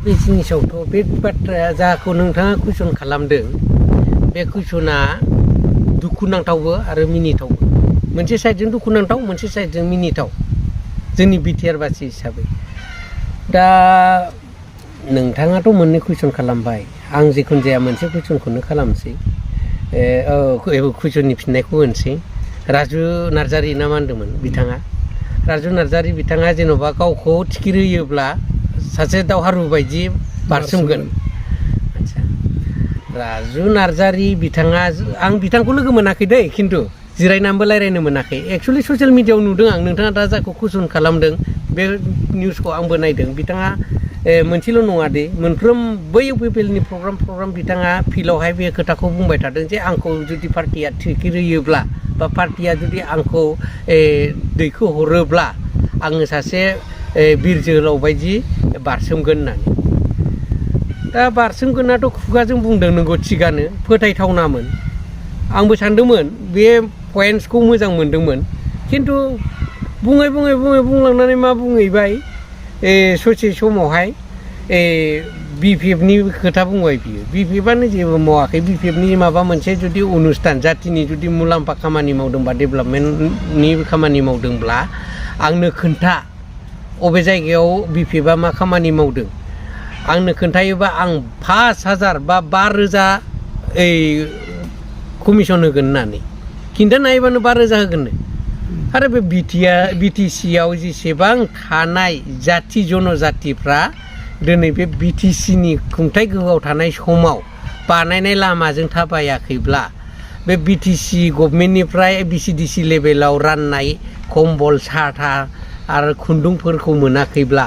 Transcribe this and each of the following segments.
बे जिनिसावथ' बे बाथ्राया जाखौ नोंथाङा कुइसन खालामदों बे कुइसना दुखुनांथावबो आरो मिनिथावबो मोनसे साइडजों दुखुनांथाव मोनसे साइडजों मिनिथाव जोंनि बिटिआर बासि हिसाबै दा नोंथाङाथ' मोननै कुइसन खालामबाय आं जिखुनु जाया मोनसे कुइसनखौनो खालामसै कुइसननि फिननायखौ होनोसै राजु नार्जारि ना मा होनदोंमोन बिथाङा राजु नार्जारि बिथाङा जेन'बा गावखौ थिखिर होयोब्ला सासे दावहारु बायदि बारसोमगोन आदसा राजु नार्जारि बिथाङा आं बिथांखौ लोगो मोनाखै दै खिन्थु जिरायनानैबो रायज्लायनो मोनाखै एक्सुवेलि ससियेल मिडियायाव नुदों आं नोंथाङा दा जायखौ कुइसन खालामदों बे निउसखौ आंबो नायदों बिथाङा मोनसेल' नङा दे मोनफ्रोम बै इउपिपिएलनि प्रग्राम बिथाङा फिल्डआवहाय बे खोथाखौ बुंबाय थादों जे आंखौ जुदि पार्टिया थिखिर होयोब्ला बा पार्टिया जुदि आंखौ दैखो हरोब्ला आङो सासे बिर जोहोलाव बायदि बारसोमगोन होननानै दा बारसोमगोनाथ' खुगाजों बुंदों नंगौ थिगानो फोथायथावनामोन आंबो सानदोंमोन बे पइन्ट्सखौ मोजां मोनदोंमोन खिन्थु बुङै बुंलांनानै मा बुंहैबाय ससे समावहाय बिपिएफनि खोथा बुंबाय बियो बिपिएफआनो जेबो मावाखै बिपिएफनि माबा मोनसे जुदि अनुस्थान जातिनि जुदि मुलाम्फा खामानि मावदोंबा डेभेलपमेन्टनि खामानि मावदोंब्ला आंनो खोन्था अबे जायगायाव बिपिएफआ मा खामानि मावदों आंनो खोन्थायोबा आं 5,000 बा 5,000 कमिसन होगोन होननानै खिन्थानो हायोबानो 5,000 होगोननो आरो बे बिटिसिआव जेसेबां थानाय जाति जनजातिफ्रा दिनै बे बिटिसिनि खुंथाय गोहोआव थानाय समाव बानायनाय लामाजों थाबायाखैब्ला बे बिटिसि गभर्नमेन्टनिफ्राय बिसिडिसि लेभेलाव राननाय कम्बल साथा आरो खुन्दुंफोरखौ मोनाखैब्ला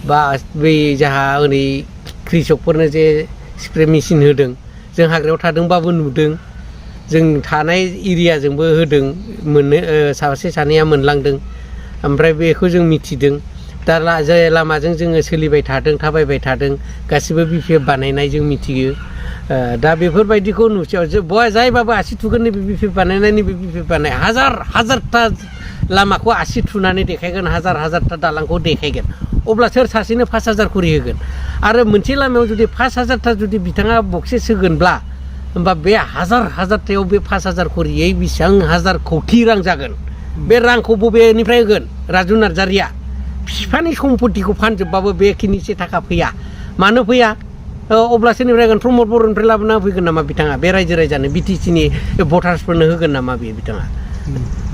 बा बै जाहा ओरै कृषकफोरनो जे स्प्रे मेचिन होदों जों हाग्रायाव थादोंबाबो नुदों जों थानाय एरियाजोंबो होदों मोननो सासे सानैया मोनलांदों ओमफ्राय बेखौ जों मिथिदों दा जाय लामाजों जोङो सोलिबाय थादों थाबायबाय थादों गासिबो बिपिएफ बानायनाय जों मिथियो दा बेफोरबायदिखौ नुसेयाव बय जायबाबो आसि थुगोन नैबे बिपिएफ बानायनाय नैबे बिपिएफ बानाय हाजारथा लामाखौ आसि थुनानै देखायगोन हाजारथा दालांखौ देखायगोन अब्ला सोर सासेनो 5,000 खरि होगोन आरो मोनसे लामायाव जुदि 5,000 जुदि बिथाङा बक्सेस होगोनब्ला होमबा बे हाजारथायाव बे 5,000 खरियै बेसेबां हाजार कौटि रां जागोन बे रांखौ बबेनिफ्राय होगोन राजु नार्जारिया बिफानि सम्पतिखौ फानजोबबाबो बेखिनिसो थाखा फैया मानो फैया अब्ला सोरनिफ्राय होगोन प्रमद बर'निफ्राय लाबोना होफैगोन नामा बिथाङा बे रायजो राजानो बिटिसिनि भटार्सफोरनो होगोन नामा बे बिथाङा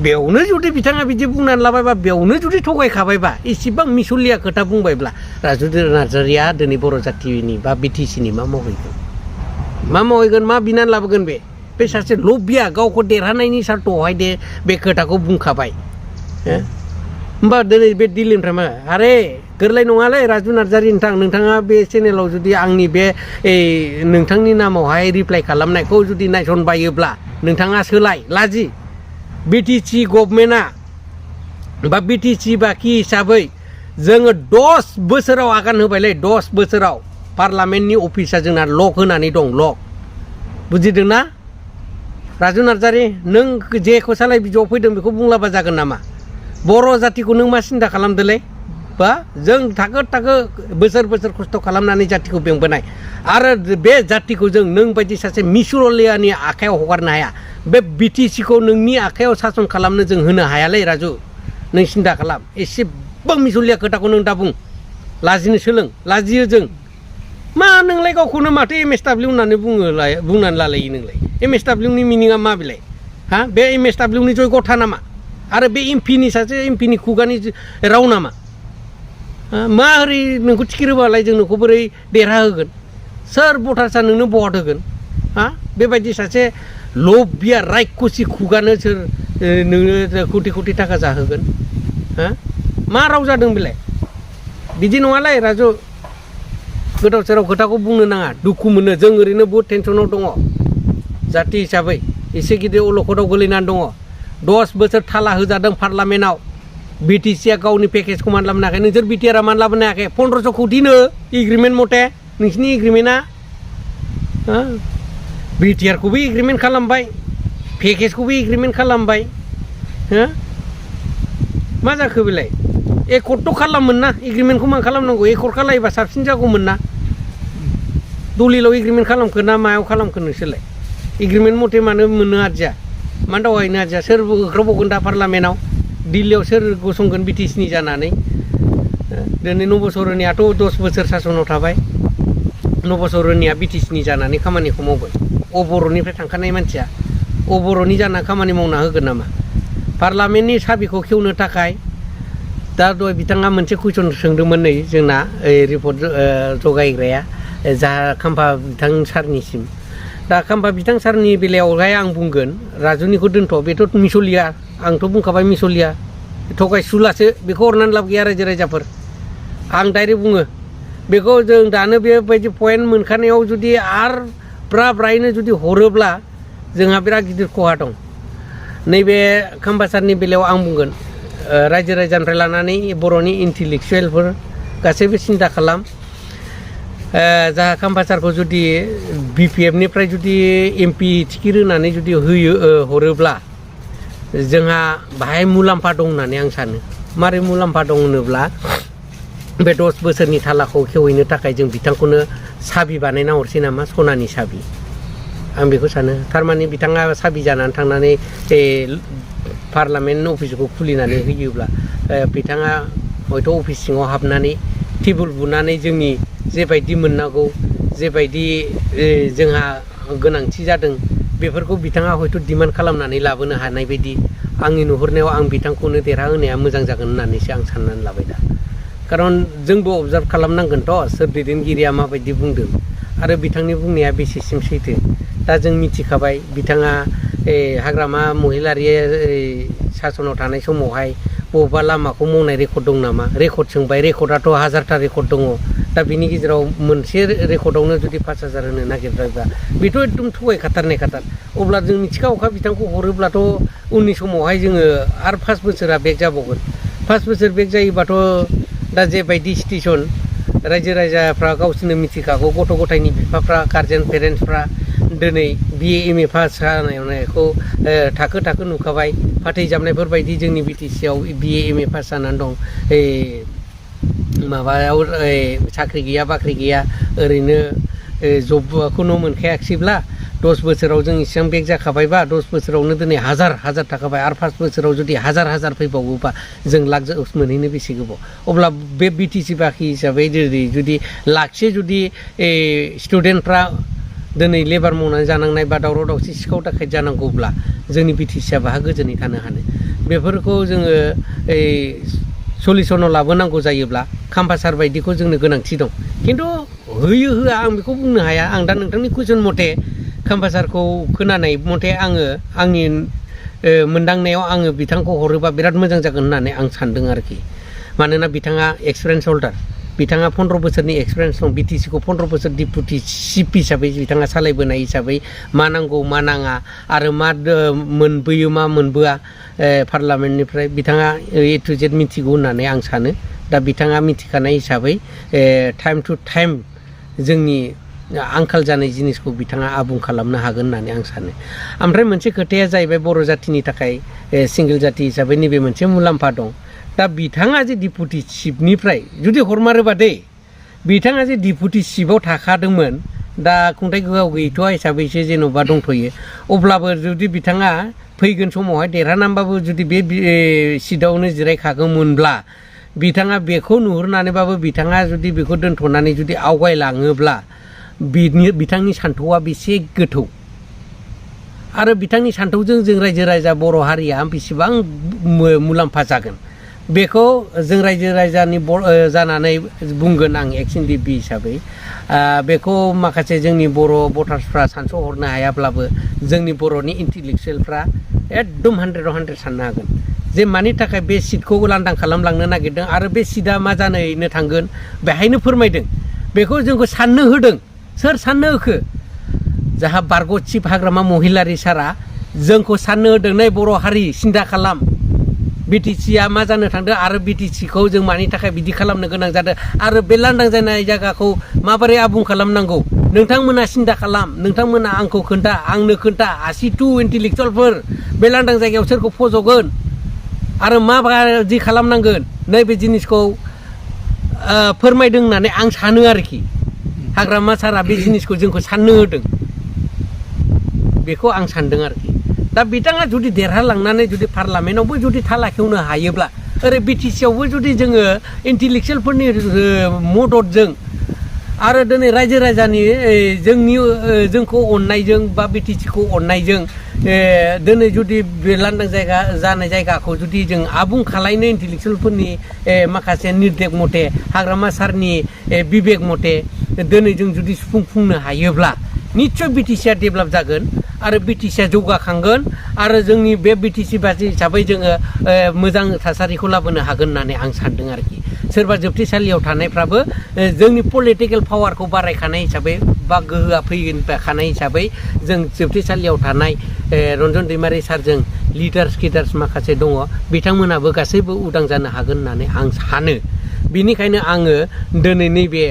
बेयावनो जुदि बिथाङा बिदि बुंनानै लाबायबा बेयावनो जुदि थगायखाबायबा एसेबां मिसलिया खोथा बुंबायब्ला राजु नार्जारिया दिनै बर' जाथिनि बा बिटिसिनि मा मावहैगोन मा बिनानै लाबोगोन बे सासे लबिया गावखौ देरहानायनि सार्थ'आवहाय बे खोथाखौ बुंखाबाय होमबा दिनै बे दिल्लीनिफ्राय मा आरे गोरलै नङालै राजु नार्जारि नोंथाङा बे चेनेलाव जुदि आंनि बे नोंथांनि नामावहाय रिप्लाइ खालामनायखौ जुदि नायसनबायोब्ला नोंथाङा सोलाय लाजि बिटिसि गभर्नमेन्टआ बा बिटिसि बाखि हिसाबै जोङो 10 बोसोराव आगान होबायलै 10 बोसोराव पार्लामेन्टनि अफिसा जोंना लक होनानै दं लक बुजिदोंना राजु नार्जारि नों जेखौ सालाय बिजौआव फैदों बेखौ बुंलाबा जागोन नामा बर' जातिखौ नों मा सिन्था खालामदोलै बा जों थाखो बोसोर खस्थ' खालामनानै जातिखौ बेंबोनाय आरो बे जातिखौ जों नों बायदि सासे मिसुरलियानि आखायाव हगारनो हाया बे बिटिसिखौ नोंनि आखायाव सासन खालामनो जों होनो हायालै राजु नों सिन्था खालाम एसेबां मिसुलिया खोथाखौ नों दा बुं लाजिनो सोलों लाजियो जों मा नोंलाय गावखौनो माथो MSW होननानै बुंनानै लालायो नोंलाय MSWनि मिनिङा मा बेलाय बे MSWनि जयगथा नामा आरो बे एमपिनि खुगानि राव नामा मा ओरै नोंखौ थिखिर होबालाय जों नोंखौ बोरै देरहाहोगोन सोर भटार्सआ नोंनो भट होगोन बेबायदि सासे लबिया रायखसि खुगानो सोर नोंनो कोटि थाखा जाहोगोन मा राव जादों बेलाय बिदि नङालै राजु गोदाव सोराव खोथाखौ बुंनो नाङा दुखु मोनो जों ओरैनो बहुद टेनसनाव दङ जाति हिसाबै एसे गिदिर अलखदाव गोलैनानै दङ 10 बोसोर थाला होजादों पार्लामेन्टआव बिटिसिया गावनि पेकेजखौ मानो लाबोनो हायाखै नोंसोर बिटिआरआ मानो लाबोनो हायाखै 1500 कौटिनो एग्रिमेन्ट मथे नोंसिनि एग्रिमेन्टआ बिटिआरखौबो एग्रिमेन्ट खालामबाय पेकेजखौबो एग्रिमेन्ट खालामबाय मा जाखो बेलाय एकर्डथ' खालामोन ना एग्रिमेन्टखौ मा खालामनांगौ एकर्ड खालायोबा साबसिन जागौमोन ना दलिलाव एग्रिमेन्ट खालामखो ना मायाव खालामखो नोंसोरलाय एग्रिमेन्ट मथे मानो मोननो आरजिया मानो दावगायनो आरजिया सोर होख्रावबावगोन दा पार्लामेन्टआव दिल्लीयाव सोर गसंगोन बिटिसिनि जानानै दिनै नबसरनियाथ' 10 बोसोर सासनाव थाबाय नबसरनिया बिटिसिनि जानानै खामानिखौ मावगोन बर'निफ्राय थांखानाय मानसिया बर'नि जाना खामानि मावना होगोन नामा पार्लामेन्टनि साबिखौ खेवनो थाखाय दा दहाय बिथाङा मोनसे कुइसन सोंदोंमोन नै जोंना रिपर्ट जगायग्राया जा खाम्फा बिथां सारनिसिम दा खाम्फा बिथां सारनि बेलायावहाय आं बुंगोन राजुनिखौ दोनथ' बेथ' मिसलिया आंथ' बुंखाबाय मिसलिया थगायसुलासो बेखौ हरनानै लाब गैया रायजो राजाफोर आं डाइरेक्ट बुङो बेखौ जों दानो बेबायदि पइन्ट मोनखानायाव जुदि आर ब्रायनो जुदि हरोब्ला जोंहा बिराद गिदिर खहा दं नैबे खाम्फा सारनि बेलायाव आं बुंगोन रायजो राजानिफ्राय लानानै बर'नि इन्टेलेक्सुवेलफोर गासैबो सिन्था खालाम जा खाम्फा सारखौ जुदि बिपिएफनिफ्राय जुदि एमपि टिकेट होनानै जुदि होयो हरोब्ला जोंहा बाहाय मुलाम्फा दं होननानै आं सानो मारै मुलाम्फा दं होनोब्ला बे 10 बोसोरनि थालाखौ खेवहैनो थाखाय जों बिथांखौनो साबि बानायना हरसै नामा सनानि साबि आं बेखौ सानो थारमाने बिथाङा साबि जानानै थांनानै पार्लामेन्ट अफिसखौ खुलिनानै होयोब्ला बिथाङा हयथ' अफिस सिङाव हाबनानै टेबोल बुनानै जोंनि जेबायदि मोननांगौ जेबायदि जोंहा गोनांथि जादों बेफोरखौ बिथाङा हयथ' डिमान्ड खालामनानै लाबोनो हानाय बायदि आंनि नुहुरनायाव आं बिथांखौनो देरहाहोनाया मोजां जागोन होननानैसो आं साननानै लाबाय दा खारन जोंबो अबजार्भ खालामनांगोनथ' सोर दैदेनगिरिया माबायदि बुंदों आरो बिथांनि बुंनाया बेसेसिम सैथो दा जों मिथिखाबाय बिथाङा हाग्रामा महिलारि सासनाव थानाय समावहाय बबेबा लामाखौ मावनाय रेकर्ड दं नामा रेकर्ड सोंबाय रेकर्डआथ' 1000टा रेकर्ड दङ दा बिनि गेजेराव मोनसे रेकर्डआवनो जुदि 5000 होनो नागिरबायबा बेथ' एकदम थगायखाथारनायखाथार अब्ला जों मिथिखावखा बिथांखौ हरोब्लाथ' उननि समावहाय जोङो आरो 5 बोसोरा बेक जाबावगोन 5 बोसोर बेक जायोबाथ' दा जेबायदि सिटुएसन रायजो राजाफ्रा गावसोरनो मिथिखागौ गथ' गथायनि बिफाफ्रा गार्जेन पेरेन्टसफ्रा दिनै बिए एमए पास जानायखौ थाखो थाखो नुखाबाय फाथै जाबनायफोर बायदि जोंनि बिटिसिआव बिए एमए पास जानानै दं माबायाव साख्रि गैया बाख्रि गैया ओरैनो जबखौनो मोनखायाखिसैब्ला 10 बोसोराव जों इसेबां बेक जाखाबायबा 10 बोसोरावनो दिनै हाजार थाखाबाय आरो 5 बोसोराव जुदि हाजार फैबावोबा जों लाख मोनहैनो बेसे गोबाव अब्ला बे बिटिसि बाखि हिसाबै जुदि लाखसे जुदि स्टुडेन्टफ्रा दिनै लेबार मावनानै जानांनाय बा दावराव दावसि सिखाव दाखायत जानांगौब्ला जोंनि बिटिसिआ बाहा गोजोनै थानो हानो बेफोरखौ जोङो सलिउसनाव लाबोनांगौ जायोब्ला खाम्फा सार बायदिखौ जोंनो गोनांथि दं खिन्थु होयो होआ आं बेखौ बुंनो हाया आं दा नोंथांनि कुइसन मथे खाम्फा सारखौ खोनानाय मथे आङो आंनि मोनदांनायाव आङो बिथांखौ हरोबा बिराद मोजां जागोन होननानै आं सानदों आरोखि मानोना बिथाङा एक्सपिरियेन्स हल्डार बिथाङा 15 बोसोरनि एक्सपिरियेन्स दं बिटिसिखौ 15 बोसोर डिपुटि चिफ हिसाबै बिथाङा सालायबोनाय हिसाबै मा नांगौ मा नाङा आरो मा मोनबोयो मा मोनबोआ पार्लामेन्टनिफ्राय बिथाङा ए टु जेड मिथिगौ होननानै आं सानो दा बिथाङा मिथिखानाय हिसाबै टाइम टु टाइम जोंनि आंखाल जानाय जिनिसखौ बिथाङा आबुं खालामनो हागोन होननानै आं सानो ओमफ्राय मोनसे खोथाया जाहैबाय बर' जाथिनि थाखाय सिंगेल जाथि हिसाबै नैबे मोनसे मुलाम्फा दं दा बिथाङा जे डिपुटि चिफनिफ्राय जुदि हरमारोबा दे बिथाङा जे डिपुटि चिफआव थाखादोंमोन दा खुंथाइ गोहोआव गैथ'आ हिसाबैसो जेन'बा दंथ'यो अब्लाबो जुदि बिथाङा फैगोन समावहाय देरहानानैबाबो जुदि बे सिटआवनो जिरायखागौमोनब्ला बिथाङा बेखौ नुहुरनानैबाबो बिथाङा जुदि बेखौ दोनथ'नानै जुदि आवगायलाङोब्ला बिथांनि सान्थौआ बेसे गोथौ आरो बिथांनि सान्थौजों जों रायजो राजा बर' हारिया बेसेबां मुलाम्फा जागोन बेखौ जों रायजो राजानि जानानै बुंगोन आं एक्स एनडिपि हिसाबै बेखौ माखासे जोंनि बर' भटार्सफ्रा सानस'हरनो हायाब्लाबो जोंनि बर'नि इन्टेलेक्सुवेलफ्रा एकदम 100आव 100 साननो हागोन जे मानि थाखाय बे सिटखौ लांदां खालामलांनो नागिरदों आरो बे सिटआ मा जानो थांगोन बेहायनो फोरमायदों बेखौ जोंखौ साननो होदों सोर साननो होखो जाहा बारग' चिफ हाग्रामा महिलारि सारा जोंखौ साननो होदों नै बर' हारि सिन्था खालाम बिटिसिआ मा जानो थांदों आरो बिटिसिखौ जों मानि थाखाय बिदि खालामनो गोनां जादों आरो बे लांदां जानाय जायगाखौ माबोरै आबुं खालामनांगौ नोंथांमोना सिन्था खालाम नोंथांमोना आंखौ आंनो खोन्था 82 इन्टेलेक्सुवेलफोर बे लांदां जायगायाव सोरखौ फज'गोन आरो माबायदि खालामनांगोन नैबे जिनिसखौ फोरमायदों होननानै आं सानो आरोखि हाग्रामा सारा बे जिनिसखौ जोंखौ साननो होदों बेखौ आं सानदों आरोखि दा बिथाङा जुदि देरहालांनानै जुदि पार्लामेन्टआवबो जुदि थाला खेवनो हायोब्ला ओरै बिटिसि आवबो जुदि जोङो इन्टेलेक्सुवेलफोरनि मददजों आरो दिनै रायजो राजानि जोंखौ अननायजों बा बिटिसिखौ अननायजों दिनै जुदि बे लांदां जायगा जानाय जायगाखौ जुदि जों आबुं खालायनो इन्टेलेक्सुवेलफोरनि माखासे निर्देश मथे हाग्रामा सारनि बिबेक मथे दिनै जों जुदि सुफुंफुंनो हायोब्ला निस्सय बिटिसिआ डेभेलप जागोन आरो बिटिसिआ जौगाखांगोन आरो जोंनि बे बिटिसि बासि हिसाबै जोङो मोजां थासारिखौ लाबोनो हागोन होननानै आं सानदों आरोखि सोरबा जोबथेसालियाव थानायफ्राबो जोंनि पलिटिकेल पावारखौ बारायखानाय हिसाबै बा गोहोआ फैखानाय हिसाबै जों जोबथेसालियाव थानाय रन्जन दैमारि सारजों लिडार्स माखासे दङ बिथांमोनाबो गासैबो उदां जानो हागोन होननानै आं सानो बेनिखायनो आङो दिनै नैबे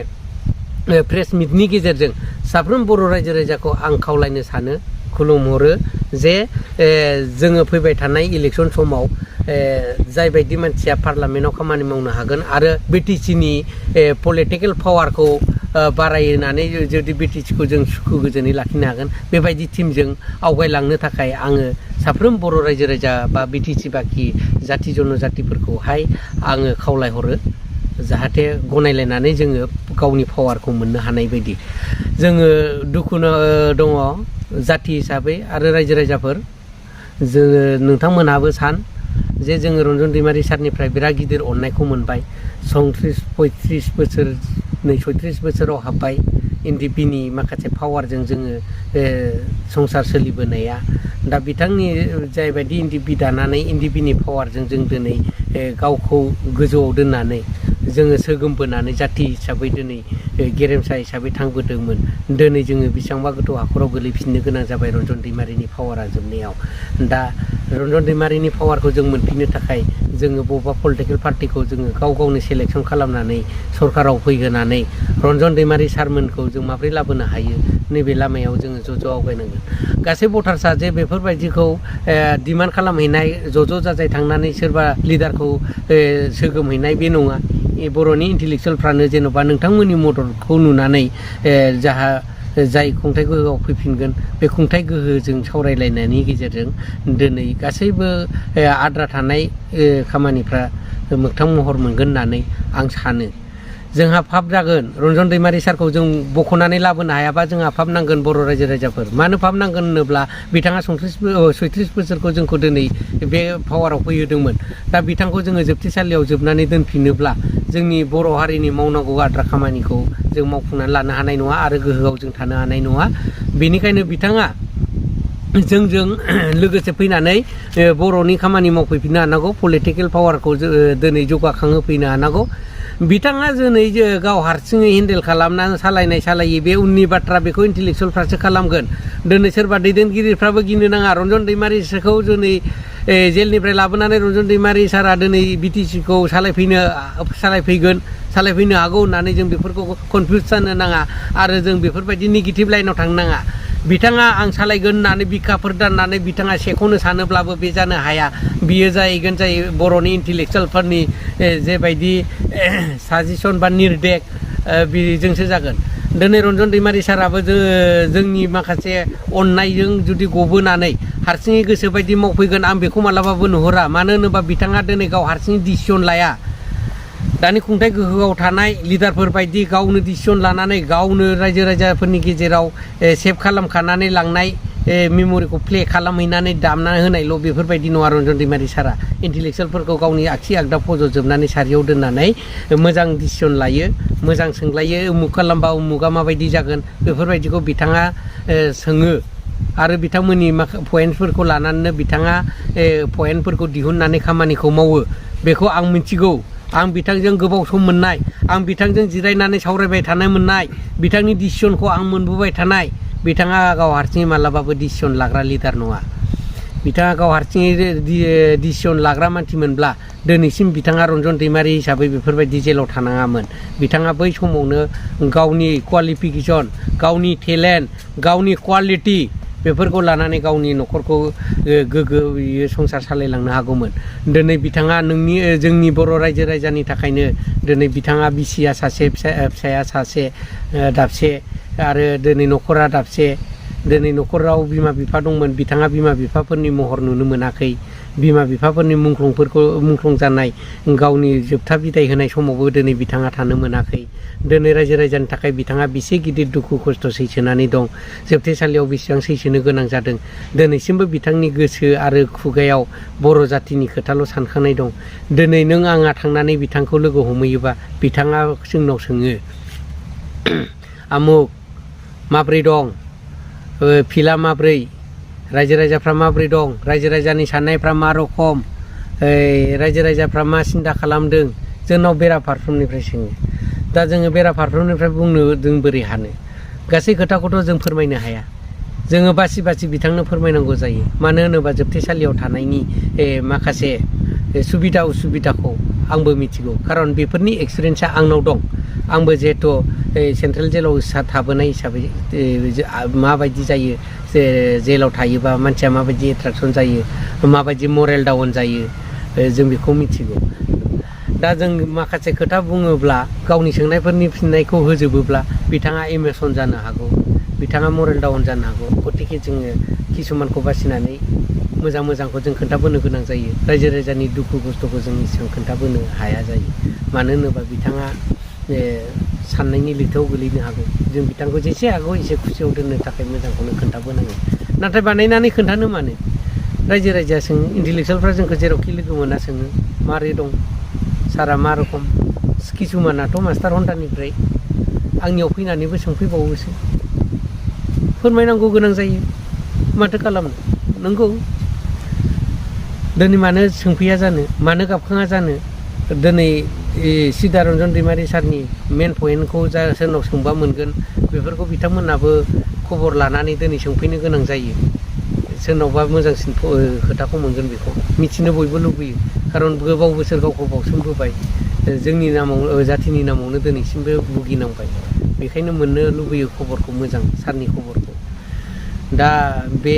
प्रेस मिटनि गेजेरजों साफ्रोम बर' रायजो राजाखौ आं खावलायनो सानो खुलुमहरो जे जोङो फैबाय थानाय इलेक्सन समाव जायबायदि मानसिया पार्लामेन्टआव खामानि मावनो हागोन आरो बिटिसिनि पलिटिकेल पावारखौ बारायनानै जुदि बिटिसिखौ जों सुखु गोजोनै लाखिनो हागोन बेबायदि टिमजों आवगायलांनो थाखाय आङो साफ्रोम बर' रायजो राजा बा बिटिसि बाखि जाथि जनजातिफोरखौहाय आङो खावलायहरो जाहाथे गनायलायनानै जोङो गावनि पावारखौ मोननो हानाय बायदि जोङो दुखु दङ जाथि हिसाबै आरो रायजो राजाफोर जोङो नोंथांमोनहाबो सान जे जोङो रन्जन दैमारि सारनिफ्राय बिराद गिदिर अननायखौ मोनबाय 34-35 बोसोर 36 बोसोराव हाबबाय एनडिपिनि माखासे पावारजों जोङो संसार सोलिबोनाया दा बिथांनि जायबायदि एनडिपि दानानै एनडिपिनि पावारजों जों दिनै गावखौ गोजौआव दोननानै जोङो सोगोमबोनानै जाथि हिसाबै दिनै गेरेमसा हिसाबै थांबोदोंमोन दिनै जोङो बेसेबांबा गोथौ हाखराव गोलैफिननो गोनां जाबाय रन्जन दैमारिनि पावारा जोबनायाव दा रन्जन दैमारिनि पावारखौ जों मोनफिननो थाखाय जोङो बबेबा पलिटिकेल पार्टिखौ जोङो गावनो सेलेक्सन खालामनानै सरकाराव फैहोनानै रन्जन दैमारि सारमोनखौ जों माबोरै लाबोनो हायो नैबे लामायाव जोङो ज' आवगायनांगोन गासै भटार्सआ जे बेफोरबायदिखौ डिमान्ड खालामहैनाय ज' जाजाय थांनानै सोरबा लिडारखौ सोगोमहैनाय बे नङा बर'नि इन्टेलेक्सुवेलफ्रानो जेन'बा नोंथांमोननि मददखौ नुनानै जाय खुंथाइ गोहोआव फैफिनगोन बे खुंथाइ गोहोजों सावरायलायनायनि गेजेरजों दिनै गासैबो आद्रा थानाय खामानिफ्रा मोगथां महर मोनगोन होननानै आं सानो जोंहा फाब जागोन रन्जन दैमारि सारखौ जों बख'नानै लाबोनो हायाबा जोंहा फाब नांगोन बर' रायजो राजाफोर मानो फाब नांगोन होनोब्ला बिथाङा 36 बोसोरखौ जोंखौ दिनै बे पावाराव फैहोदोंमोन दा बिथांखौ जोङो जोबथेसालियाव जोबनानै दोनफिनोब्ला जोंनि बर' हारिनि मावनांगौ आद्रा खामानिखौ जों मावफुंनानै लानो हानाय नङा आरो गोहोआव जों थानो हानाय नङा बेनिखायनो बिथाङा जोंजों लोगोसे फैनानै बर'नि खामानि मावफैफिननो हानांगौ पलिटिकेल पावारखौ दिनै जौगाखांहोफैनो हानांगौ बिथाङा दिनै गाव हारसिङै हेन्डेल खालामनानै सालायै बे उननि बाथ्रा बेखौ इन्टेलेक्सुवेलफ्रासो खालामगोन दिनै सोरबा दैदेनगिरिफ्राबो गिनो नाङा रन्जन दैमारिखौ दिनै जेलनिफ्राय लाबोनानै रन्जन दैमारि सारा दिनै बिटिसिखौ सालायफैनो हागौ होननानै जों बेफोरखौ कनफिउज जानो नाङा आरो जों बेफोरबायदि नेगेटिभ लाइनाव थांनो नाङा बिथाङा आं सालायगोन होननानै बिखाफोर दाननानै बिथाङा सेख'नो सानोब्लाबो बे जानो हाया बियो जाहैगोन बर'नि इन्टेलेक्सुवेलफोरनि जेबायदि साजेसन बा निर्देश बेजोंसो जागोन दिनै रन्जन दैमारि साराबो जोंनि माखासे अननायजों जुदि गबोनानै हारसिङै गोसो बायदि मावफैगोन आं बेखौ मालाबाबो नुहुरा मानो होनोबा बिथाङा दिनै गाव हारसिङै डिसिसन लाया दानि खुंथाइ गोहोआव थानाय लिडारफोर बायदि गावनो डिसिसन लानानै गावनो रायजो राजाफोरनि गेजेराव सेभ खालामखानानै लांनाय मेम'रिखौ प्ले खालामहैनानै दामनानै होनायल' बेफोरबायदि नङा रन्जन दैमारि सारा इन्टेलेक्सुवेलफोरखौ गावनि आगसि आगदा फज'जोबनानै सारियाव दोननानै मोजां डिसिसन लायो मोजां सोंलायो उमुक खालामबा उमुगा माबायदि जागोन बेफोरबायदिखौ बिथाङा सोङो आरो बिथांमोननि पइन्टफोरखौ लानानैनो बिथाङा पइन्टफोरखौ दिहुननानै खामानिखौ मावो बेखौ आं मिथिगौ आं बिथांजों गोबाव सम मोननाय आं बिथांजों जिरायनानै सावरायबाय थानो मोननाय बिथांनि डिसिसनखौ आं मोनबोबाय थानाय बिथाङा गाव हारसिङै मालाबाबो डिसिसन लाग्रा लिडार नङा बिथाङा गाव हारसिङै डिसिसन लाग्रा मानसिमोनब्ला दिनैसिम बिथाङा रन्जन दैमारि हिसाबै बेफोरबायदि जेलाव थानाङामोन बिथाङा बै समावनो गावनि क्वालिफिकेसन गावनि टेलेन्ट गावनि क्वालिटि बेफोरखौ लानानै गावनि न'खरखौ गोग्गोयै संसार सालायलांनो हागौमोन। दिनै बिथाङा जोंनि बर' रायजो राजानि थाखायनो दिनै बिथाङा बिसिया सासे फिसाया सासे दाबसे आरो दिनै न'खरा दाबसे। दिनै न'खराव बिमा बिफा दंमोन, बिथाङा बिमा बिफाफोरनि महर नुनो मोनाखै। बिमा बिफाफोरनि मुंख्लं जानाय गावनि जोबथा बिदाय होनाय समावबो दिनै बिथाङा थानो मोनाखै। दिनै रायजो राजानि थाखाय बिथाङा बेसे गिदिर दुखु खस्थ' सैसोनानै दं, जोबथेसालियाव बेसेबां सैसोनो गोनां जादों। दिनैसिमबो बिथांनि गोसो आरो खुगायाव बर' जाथिनि खोथाल' सानखांनाय दं। दिनै नों आंहा थांनानै बिथांखौ लोगो हमहैयोबा बिथाङा जोंनाव सोङो, आमुक माब्रै दं, फिला माब्रै, रायजो राजाफ्रा माब्रै दं, रायजो राजानि साननायफ्रा मा रखम, रायजो राजाफ्रा मा सिन्था खालामदों, जोंनाव बेराफारफ्रोमनिफ्राय सोङो। दा जोङो बेराफारफ्रोमनिफ्राय बुंनो जों बोरै हानो? गासै खोथाखौथ' जों फोरमायनो हाया। जोङो बासि बासि बिथांनो फोरमायनांगौ जायो। मानो होनोबा जोबथेसालियाव थानायनि माखासे सुबिदा उसुबिदाखौ आंबो मिथिगौ, खारन बेफोरनि एक्सपिरियेन्सा आंनाव दं। आंबो जिहेथु सेन्ट्रेल जेलाव थाबोनाय हिसाबै माबायदि जायो, जेलाव थायोबा मानसिया माबायदि एट्राकसन जायो, माबायदि मरेल डाउन जायो, जों बेखौ मिथिगौ। दा जों माखासे खोथा बुङोब्ला गावनि सोंनायफोरनि फिननायखौ होजोबोब्ला बिथाङा इमोसन जानो हागौ, बिथाङा मरेल डाउन जानो हागौ। गतिके जोङो किसुमानखौ बासिनानै मोजांखौ जों खोन्थाबोनो गोनां जायो। रायजो राजानि दुखु खस्थ'खौ जों एसेबां खोन्थाबोनो हाया जायो। मानो होनोबा बिथाङा साननायनि लैथोआव गोलैनो हागौ। जों बिथांखौ जेसे हागौ एसे खुसियाव दोननो थाखाय मोजांखौनो खोन्थाबोनांगौ। नाथाय बानायनानै खोन्थानो मानो? रायजो राजाया सोङो, इन्टेलेक्सुवेलफ्रा जोंखौ जेरावखि लोगो मोना सोङो, मारै दं सारा, मा रखम। किसुमानाथ' मास्टार हन्टानिफ्राय आंनियाव फैनानैबो सोंफैबावोसो। फोरमायनांगौ गोनां जायो, माथो खालामनो। नंगौ, दिनै मानो सोंफैया जानो, मानो गाबखाङा जानो? दिनै सिदारन्जन दैमारि सारनि मेन पइन्टखौ सोरनाव सोंबा मोनगोन, बेफोरखौ बिथांमोनाबो खबर लानानै दिनै सोंफैनो गोनां जायो। सोरनावबा मोजांसिन खोथाखौ मोनगोन बेखौ मिथिनो बयबो लुबैयो। खारन गोबाव बोसोर गावखौ बावसोमबोबाय, जोंनि नामाव जाथिनि नामावनो दिनैसिमबो भुगिनांबाय। बेखायनो मोननो लुबैयो खबरखौ, मोजां सारनि खबरखौ। दा बे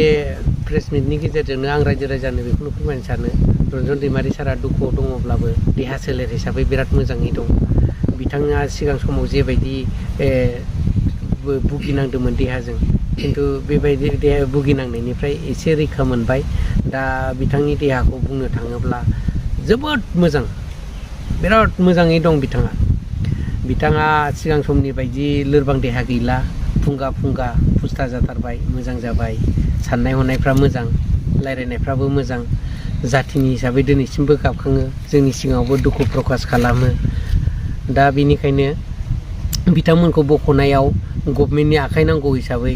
प्रेस मिटनि गेजेरजोंनो आं रायजो राजानो बेखौनो फोरमायनो सानो, रन्जन दैमारि सारा दुखुआव दङब्लाबो देहा सोलेर हिसाबै बिराद मोजाङै दं। बिथाङा सिगां समाव जेबायदि भुगिनांदोंमोन देहाजों, खिन्थु बेबायदि देहा भुगिनांनायनिफ्राय एसे रैखा मोनबाय। दा बिथांनि देहाखौ बुंनो थाङोब्ला जोबोद मोजां, बिराद मोजाङै दं बिथाङा। बिथाङा सिगां समनि बायदि लोरबां देहा गैला, फुंगा फुस्था जाथारबाय, मोजां जाबाय। साननाय हनायफ्रा मोजां, रायज्लायनायफ्राबो मोजां। जाथिनि हिसाबै दिनैसिमबो गाबखाङो, जोंनि सिगाङावबो दुखु प्रकास खालामो। दा बेनिखायनो बिथांमोनखौ बख'नायाव गभमेन्टनि आखाइ नांगौ हिसाबै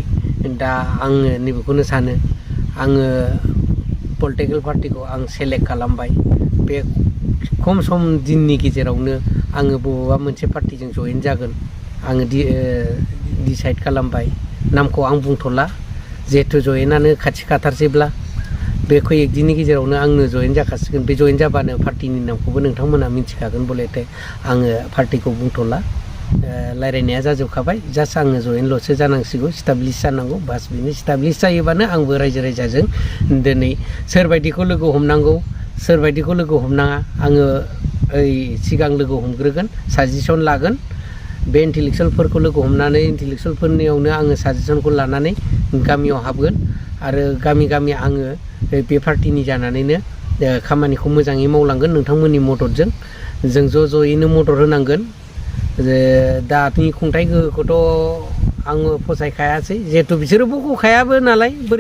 दा आङो नैबेखौनो सानो, आङो पलिटिकेल पार्टिखौ आं सेलेक्ट खालामबाय। बे खम सम दिननि गेजेरावनो आङो बबेबा मोनसे पार्टिजों जयेन जागोन आङो डिसाइड खालामबाय। नामखौ आं बुंथ'ला, जिहेथु जयेनानो खाथि खाथारसैब्ला बे खयेक दिननि गेजेरावनो आंनो जयेन जाखासिगोन। बे जयेन जाबानो पार्टिनि नामखौबो नोंथांमोना मिथिखागोन बलेथे आङो पार्टिखौ बुंथ'ला। रायज्लायनाया जाजोबखाबाय, जास्ट आङो जयेनल'सो जानांसिगौ, स्टाब्लिस जानांगौ। बास बेनो स्टाब्लिस जायोबानो आंबो रायजो राजाजों दिनै सोरबायदिखौ लोगो हमनांगौ, सोरबायदिखौ लोगो हमनाङा, आङो सिगां लोगो हमग्रोगोन, साजेसन लागोन। बे इन्टेलेक्सुवेलफोरखौ लोगो हमनानै इन्टेलेक्सुवेलफोरनियावनो आङो साजेसनखौ लानानै गामियाव हाबगोन आरो गामि आङो बे पार्टिनि जानानैनो खामानिखौ मोजाङै मावलांगोन। नोंथांमोननि मददजों जों ज'यैनो मदद होनांगोन। दानि खुंथाइ गोहोखौथ' आङो फसायखायासै, जिहेथु बिसोरो बख'खायाबो नालाय।